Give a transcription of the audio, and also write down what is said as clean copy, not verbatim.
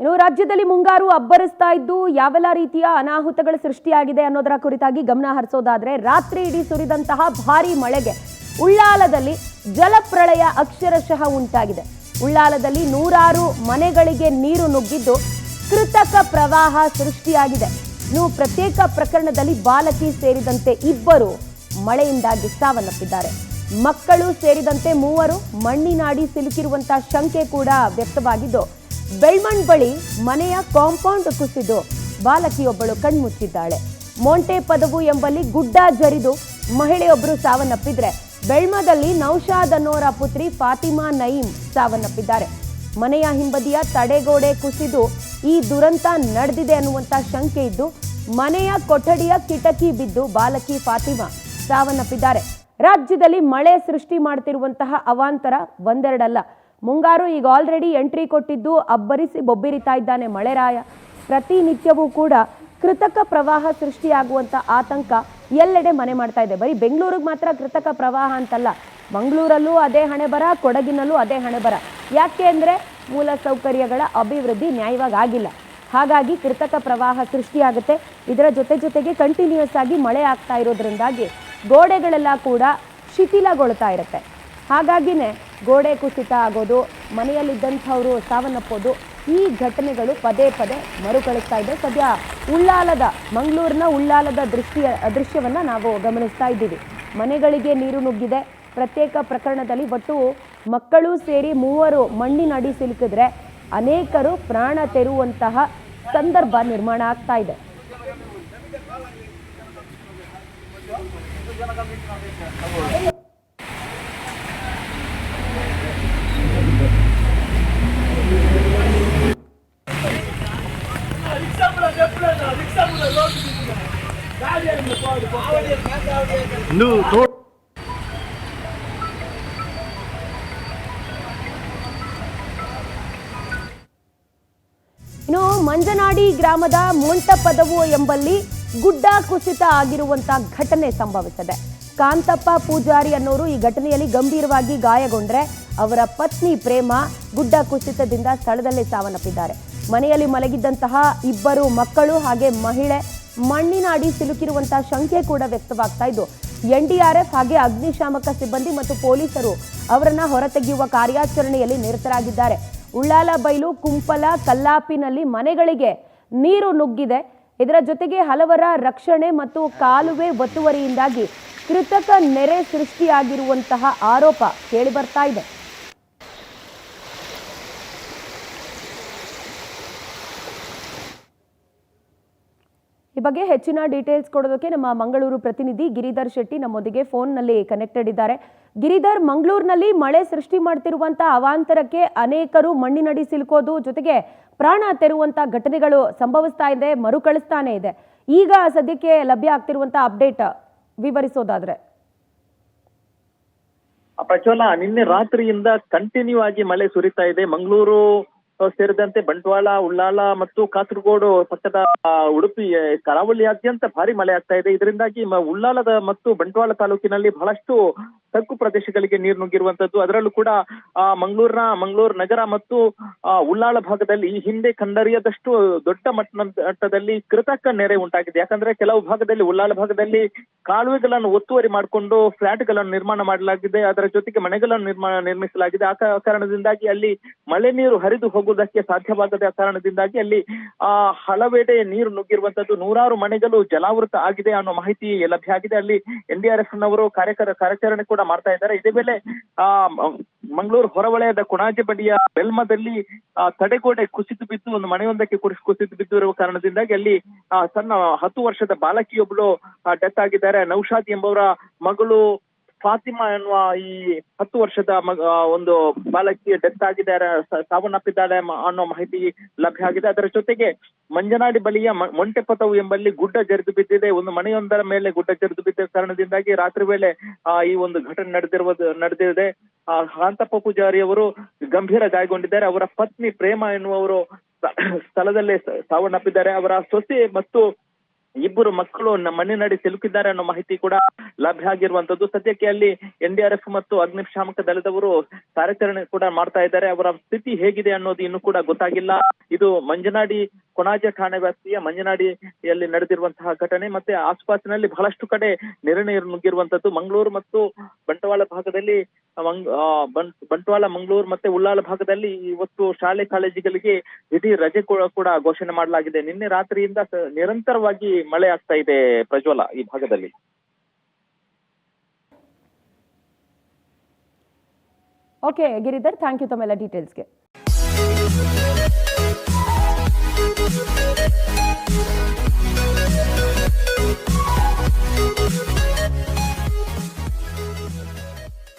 ಇನ್ನು ರಾಜ್ಯದಲ್ಲಿ ಮುಂಗಾರು ಅಬ್ಬರಿಸ್ತಾ ಇದ್ದು ಯಾವೆಲ್ಲ ರೀತಿಯ ಅನಾಹುತಗಳು ಸೃಷ್ಟಿಯಾಗಿದೆ ಅನ್ನೋದರ ಕುರಿತಾಗಿ ಗಮನ ಹರಿಸೋದಾದ್ರೆ ರಾತ್ರಿ ಇಡೀ ಸುರಿದಂತಹ ಭಾರೀ ಮಳೆಗೆ ಉಳ್ಳಾಲದಲ್ಲಿ ಜಲಪ್ರಳಯ ಅಕ್ಷರಶಃ ಉಂಟಾಗಿದೆ. ಉಳ್ಳಾಲದಲ್ಲಿ ನೂರಾರು ಮನೆಗಳಿಗೆ ನೀರು ನುಗ್ಗಿದ್ದು ಕೃತಕ ಪ್ರವಾಹ ಸೃಷ್ಟಿಯಾಗಿದೆ. ಇನ್ನು ಪ್ರತ್ಯೇಕ ಪ್ರಕರಣದಲ್ಲಿ ಬಾಲಕಿ ಸೇರಿದಂತೆ ಇಬ್ಬರು ಮಳೆಯಿಂದಾಗಿ ಸಾವನ್ನಪ್ಪಿದ್ದಾರೆ. ಮಕ್ಕಳು ಸೇರಿದಂತೆ ಮೂವರು ಮಣ್ಣಿನಾಡಿ ಸಿಲುಕಿರುವಂತಹ ಶಂಕೆ ಕೂಡ ವ್ಯಕ್ತವಾಗಿದ್ದು ಬೆಳ್ಮಣ್ ಬಳಿ ಮನೆಯ ಕಾಂಪೌಂಡ್ ಕುಸಿದು ಬಾಲಕಿಯೊಬ್ಬಳು ಕಣ್ಮುಚ್ಚಿದ್ದಾಳೆ. ಮೋಂಟೆ ಪದವು ಎಂಬಲ್ಲಿ ಗುಡ್ಡ ಜರಿದು ಮಹಿಳೆಯೊಬ್ಬರು ಸಾವನ್ನಪ್ಪಿದ್ರೆ ಬೆಳ್ಮದಲ್ಲಿ ನೌಶಾದ್ ಅನ್ನೋರ ಪುತ್ರಿ ಫಾತಿಮಾ ನಯೀಂ ಸಾವನ್ನಪ್ಪಿದ್ದಾರೆ. ಮನೆಯ ಹಿಂಬದಿಯ ತಡೆಗೋಡೆ ಕುಸಿದು ಈ ದುರಂತ ನಡೆದಿದೆ ಅನ್ನುವಂತ ಶಂಕೆ ಇದ್ದು ಮನೆಯ ಕೊಠಡಿಯ ಕಿಟಕಿ ಬಿದ್ದು ಬಾಲಕಿ ಫಾತಿಮಾ ಸಾವನ್ನಪ್ಪಿದ್ದಾರೆ. ರಾಜ್ಯದಲ್ಲಿ ಮಳೆ ಸೃಷ್ಟಿ ಮಾಡ್ತಿರುವಂತಹ ಅವಾಂತರ ಒಂದೆರಡಲ್ಲ. ಮುಂಗಾರು ಈಗ ಆಲ್ರೆಡಿ ಎಂಟ್ರಿ ಕೊಟ್ಟಿದ್ದು ಅಬ್ಬರಿಸಿ ಬೊಬ್ಬಿರಿತಾ ಇದ್ದಾನೆ ಮಳೆರಾಯ. ಪ್ರತಿನಿತ್ಯವೂ ಕೂಡ ಕೃತಕ ಪ್ರವಾಹ ಸೃಷ್ಟಿಯಾಗುವಂಥ ಆತಂಕ ಎಲ್ಲೆಡೆ ಮನೆ ಮಾಡ್ತಾ ಇದೆ. ಬರೀ ಬೆಂಗಳೂರಿಗೆ ಮಾತ್ರ ಕೃತಕ ಪ್ರವಾಹ ಅಂತಲ್ಲ, ಮಂಗಳೂರಲ್ಲೂ ಅದೇ ಹಣೆಬರ, ಕೊಡಗಿನಲ್ಲೂ ಅದೇ ಹಣೆಬರ. ಯಾಕೆ ಅಂದರೆ ಮೂಲ ಸೌಕರ್ಯಗಳ ಅಭಿವೃದ್ಧಿ ನ್ಯಾಯವಾಗಿ ಆಗಿಲ್ಲ. ಹಾಗಾಗಿ ಕೃತಕ ಪ್ರವಾಹ ಸೃಷ್ಟಿಯಾಗುತ್ತೆ. ಇದರ ಜೊತೆಗೆ ಕಂಟಿನ್ಯೂಸ್ ಆಗಿ ಮಳೆ ಆಗ್ತಾ ಇರೋದ್ರಿಂದಾಗಿ ಗೋಡೆಗಳೆಲ್ಲ ಕೂಡ ಶಿಥಿಲಗೊಳ್ತಾ ಇರುತ್ತೆ. ಹಾಗಾಗಿನೇ ಗೋಡೆ ಕುಸಿತ ಆಗೋದು, ಮನೆಯಲ್ಲಿದ್ದಂಥವರು ಸಾವನ್ನಪ್ಪೋದು, ಈ ಘಟನೆಗಳು ಪದೇ ಪದೇ ಮರುಕಳಿಸ್ತಾ ಇದೆ. ಸದ್ಯ ಮಂಗಳೂರಿನ ಉಳ್ಳಾಲದ ದೃಶ್ಯವನ್ನು ನಾವು ಗಮನಿಸ್ತಾ ಇದ್ದೀವಿ. ಮನೆಗಳಿಗೆ ನೀರು ನುಗ್ಗಿದೆ. ಪ್ರತ್ಯೇಕ ಪ್ರಕರಣದಲ್ಲಿ ಒಟ್ಟು ಮಕ್ಕಳು ಸೇರಿ ಮೂವರು ಮಣ್ಣಿನಡಿ ಸಿಲುಕಿದ್ರೆ ಅನೇಕರು ಪ್ರಾಣ ತೆರುವಂತಹ ಸಂದರ್ಭ ನಿರ್ಮಾಣ ಆಗ್ತಾ ಇದೆ. ಇನ್ನು ಮಂಜನಾಡಿ ಗ್ರಾಮದ ಮೊಂಟಪದವು ಎಂಬಲ್ಲಿ ಗುಡ್ಡ ಕುಸಿತ ಆಗಿರುವಂತಹ ಘಟನೆ ಸಂಭವಿಸಿದೆ. ಕಾಂತಪ್ಪ ಪೂಜಾರಿ ಅನ್ನೋರು ಈ ಘಟನೆಯಲ್ಲಿ ಗಂಭೀರವಾಗಿ ಗಾಯಗೊಂಡ್ರೆ ಅವರ ಪತ್ನಿ ಪ್ರೇಮ ಗುಡ್ಡ ಕುಸಿತದಿಂದ ಸ್ಥಳದಲ್ಲೇ ಸಾವನ್ನಪ್ಪಿದ್ದಾರೆ. ಮನೆಯಲ್ಲಿ ಮಲಗಿದ್ದಂತಹ ಇಬ್ಬರು ಮಕ್ಕಳು ಹಾಗೆ ಮಹಿಳೆ ಮಣ್ಣಿನ ಅಡಿ ಸಿಲುಕಿರುವಂತಹ ಶಂಕೆ ಕೂಡ ವ್ಯಕ್ತವಾಗ್ತಾ ಇದ್ದು ಎನ್ಡಿಆರ್ಎಫ್ ಹಾಗೆ ಅಗ್ನಿಶಾಮಕ ಸಿಬ್ಬಂದಿ ಮತ್ತು ಪೊಲೀಸರು ಅವರನ್ನ ಹೊರತೆಗೆಯುವ ಕಾರ್ಯಾಚರಣೆಯಲ್ಲಿ ನಿರತರಾಗಿದ್ದಾರೆ. ಉಳ್ಳಾಲ ಬೈಲು, ಕುಂಪಲ, ಕಲ್ಲಾಪಿನಲ್ಲಿ ಮನೆಗಳಿಗೆ ನೀರು ನುಗ್ಗಿದೆ. ಇದರ ಜೊತೆಗೆ ಹಲವರ ರಕ್ಷಣೆ ಮತ್ತು ಕಾಲುವೆ ಒತ್ತುವರಿಯಿಂದಾಗಿ ಕೃತಕ ನೆರೆ ಸೃಷ್ಟಿಯಾಗಿರುವಂತಹ ಆರೋಪ ಕೇಳಿ ಬರ್ತಾ ಇದೆ. ಈ ಬಗ್ಗೆ ಹೆಚ್ಚಿನ ಡೀಟೇಲ್ಸ್ ಕೊಡೋದಕ್ಕೆ ನಮ್ಮ ಮಂಗಳೂರು ಪ್ರತಿನಿಧಿ ಗಿರಿಧರ್ ಶೆಟ್ಟಿ ನಮ್ಮೊಂದಿಗೆ ಫೋನ್ನಲ್ಲಿ ಕನೆಕ್ಟೆಡ್ ಇದ್ದಾರೆ. ಗಿರಿಧರ್, ಮಂಗಳೂರಿನಲ್ಲಿ ಮಳೆ ಸೃಷ್ಟಿ ಮಾಡ್ತಿರುವಂತಹ ಅವಾಂತರಕ್ಕೆ ಅನೇಕರು ಮಣ್ಣಿನಡಿ ಸಿಲುಕೋದು ಜೊತೆಗೆ ಪ್ರಾಣ ತೆರುವಂತ ಘಟನೆಗಳು ಸಂಭವಿಸ್ತಾ ಇದೆ, ಮರುಕಳಿಸ್ತಾನೆ ಇದೆ. ಈಗ ಸದ್ಯಕ್ಕೆ ಲಭ್ಯ ಆಗ್ತಿರುವಂತಹ ಅಪ್ಡೇಟ್ ವಿವರಿಸೋದಾದ್ರೆ? ಪ್ರಜ್ವಲ, ನಿನ್ನೆ ರಾತ್ರಿಯಿಂದ ಕಂಟಿನ್ಯೂ ಆಗಿ ಮಳೆ ಸುರಿತಾ ಇದೆ. ಮಂಗಳೂರು ಸೇರಿದಂತೆ ಬಂಟ್ವಾಳ, ಉಳ್ಳಾಲ ಮತ್ತು ಕಾಸರಗೋಡು ಪಕ್ಕದ ಉಡುಪಿ, ಕರಾವಳಿಯಾದ್ಯಂತ ಭಾರಿ ಮಳೆ ಆಗ್ತಾ ಇದೆ. ಇದರಿಂದಾಗಿ ಉಳ್ಳಾಲದ ಮತ್ತು ಬಂಟ್ವಾಳ ತಾಲೂಕಿನಲ್ಲಿ ಬಹಳಷ್ಟು ತಗ್ಗು ಪ್ರದೇಶಗಳಿಗೆ ನೀರು ನುಗ್ಗಿರುವಂತದ್ದು. ಅದರಲ್ಲೂ ಕೂಡ ಮಂಗಳೂರು ನಗರ ಮತ್ತು ಉಳ್ಳಾಲ ಭಾಗದಲ್ಲಿ ಈ ಹಿಂದೆ ಕಂಡರಿಯದಷ್ಟು ದೊಡ್ಡ ಮಟ್ಟದಲ್ಲಿ ಕೃತಕ ನೆರೆ ಉಂಟಾಗಿದೆ. ಯಾಕಂದ್ರೆ ಕೆಲವು ಭಾಗದಲ್ಲಿ, ಉಳ್ಳಾಲ ಭಾಗದಲ್ಲಿ ಕಾಲುವೆಗಳನ್ನು ಒತ್ತುವರಿ ಮಾಡಿಕೊಂಡು ಫ್ಲಾಟ್ಗಳನ್ನು ನಿರ್ಮಾಣ ಮಾಡಲಾಗಿದೆ. ಅದರ ಜೊತೆಗೆ ಮನೆಗಳನ್ನು ನಿರ್ಮಿಸಲಾಗಿದೆ. ಆ ಕಾರಣದಿಂದಾಗಿ ಅಲ್ಲಿ ಮಳೆ ನೀರು ಹರಿದು ಹೋಗುವುದಕ್ಕೆ ಸಾಧ್ಯವಾಗದ ಕಾರಣದಿಂದಾಗಿ ಅಲ್ಲಿ ಹಲವೆಡೆ ನೀರು ನುಗ್ಗಿರುವಂತದ್ದು. ನೂರಾರು ಮನೆಗಳು ಜಲಾವೃತ ಆಗಿದೆ ಅನ್ನೋ ಮಾಹಿತಿ ಲಭ್ಯ ಆಗಿದೆ. ಅಲ್ಲಿ ಎನ್ಡಿಆರ್ಎಫ್ ನವರು ಕಾರ್ಯಾಚರಣೆ ಕೂಡ ಮಾಡ್ತಾ ಇದ್ದಾರೆ. ಇದೇ ವೇಳೆ ಮಂಗಳೂರು ಹೊರವಲಯದ ಕೊಣಾಜೆ ಬಳಿಯ ಬೆಲ್ಮದಲ್ಲಿ ತಡೆಗೋಡೆ ಕುಸಿದು ಬಿದ್ದು ಒಂದು ಮನೆಯೊಂದಕ್ಕೆ ಕುಸಿದು ಬಿದ್ದಿರುವ ಕಾರಣದಿಂದಾಗಿ ಅಲ್ಲಿ ಸಣ್ಣ 10 ವರ್ಷದ ಬಾಲಕಿಯೊಬ್ಬಳು ಡೆತ್ ಆಗಿದ್ದಾರೆ. ನೌಶಾದ್ ಎಂಬವರ ಮಗಳು ಫಾತಿಮಾ ಎನ್ನುವ ಈ 10 ವರ್ಷದ ಒಂದು ಬಾಲಕಿ ಡೆತ್ ಆಗಿದ್ದಾರೆ, ಸಾವನ್ನಪ್ಪಿದ್ದಾಳೆ ಅನ್ನೋ ಮಾಹಿತಿ ಲಭ್ಯ ಆಗಿದೆ. ಅದರ ಜೊತೆಗೆ ಮಂಜನಾಡಿ ಬಳಿಯ ಮೊಂಟೆಪದವು ಎಂಬಲ್ಲಿ ಗುಡ್ಡ ಜರಿದು ಬಿದ್ದಿದೆ. ಒಂದು ಮನೆಯೊಂದರ ಮೇಲೆ ಗುಡ್ಡ ಜರಿದು ಬಿದ್ದ ಕಾರಣದಿಂದಾಗಿ ರಾತ್ರಿ ವೇಳೆ ಈ ಒಂದು ಘಟನೆ ನಡೆದಿದೆ. ಕಾಂತಪ್ಪ ಪೂಜಾರಿ ಅವರು ಗಂಭೀರ ಗಾಯಗೊಂಡಿದ್ದಾರೆ. ಅವರ ಪತ್ನಿ ಪ್ರೇಮ ಎನ್ನುವರು ಸ್ಥಳದಲ್ಲೇ ಸಾವನ್ನಪ್ಪಿದ್ದಾರೆ. ಅವರ ಸೊಸೆ ಮತ್ತು ಇಬ್ಬರು ಮಕ್ಕಳು ಮಣ್ಣಿನಡಿ ಸಿಲುಕಿದ್ದಾರೆ ಅನ್ನೋ ಮಾಹಿತಿ ಕೂಡ ಲಭ್ಯ ಆಗಿರುವಂತದ್ದು. ಸದ್ಯಕ್ಕೆ ಅಲ್ಲಿ NDRF ಮತ್ತು ಅಗ್ನಿಶಾಮಕ ದಳದವರು ಕಾರ್ಯಾಚರಣೆ ಕೂಡ ಮಾಡ್ತಾ ಇದ್ದಾರೆ. ಅವರ ಸ್ಥಿತಿ ಹೇಗಿದೆ ಅನ್ನೋದು ಇನ್ನೂ ಕೂಡ ಗೊತ್ತಾಗಿಲ್ಲ. ಇದು ಮಂಜನಾಡಿ ಕೊಣಾಜೆ ಠಾಣೆ ವ್ಯಾಪ್ತಿಯ ಮಂಜನಾಡಿಯಲ್ಲಿ ನಡೆದಿರುವಂತಹ ಘಟನೆ. ಮತ್ತೆ ಆಸುಪಾಸಿನಲ್ಲಿ ಬಹಳಷ್ಟು ಕಡೆ ನೆರೆ ನೀರು ನುಗ್ಗಿರುವಂತದ್ದು. ಮಂಗಳೂರು ಮತ್ತು ಬಂಟ್ವಾಳ ಭಾಗದಲ್ಲಿ ಬಂಟ್ವಾಳ, ಮಂಗಳೂರು ಮತ್ತೆ ಉಳ್ಳಾಲ ಭಾಗದಲ್ಲಿ ಇವತ್ತು ಶಾಲೆ ಕಾಲೇಜುಗಳಿಗೆ ದಿಢೀರ್ ರಜೆ ಕೂಡ ಘೋಷಣೆ ಮಾಡಲಾಗಿದೆ. ನಿನ್ನೆ ರಾತ್ರಿಯಿಂದ ನಿರಂತರವಾಗಿ ಮಳೆ ಆಗ್ತಾ ಇದೆ ಪ್ರಜ್ವಲ ಈ ಭಾಗದಲ್ಲಿ. ಓಕೆ ಗಿರಿಧರ್, ಥ್ಯಾಂಕ್ ಯು ತಮ್ಮೆಲ್ಲ ಡೀಟೇಲ್ಸ್ಗೆ.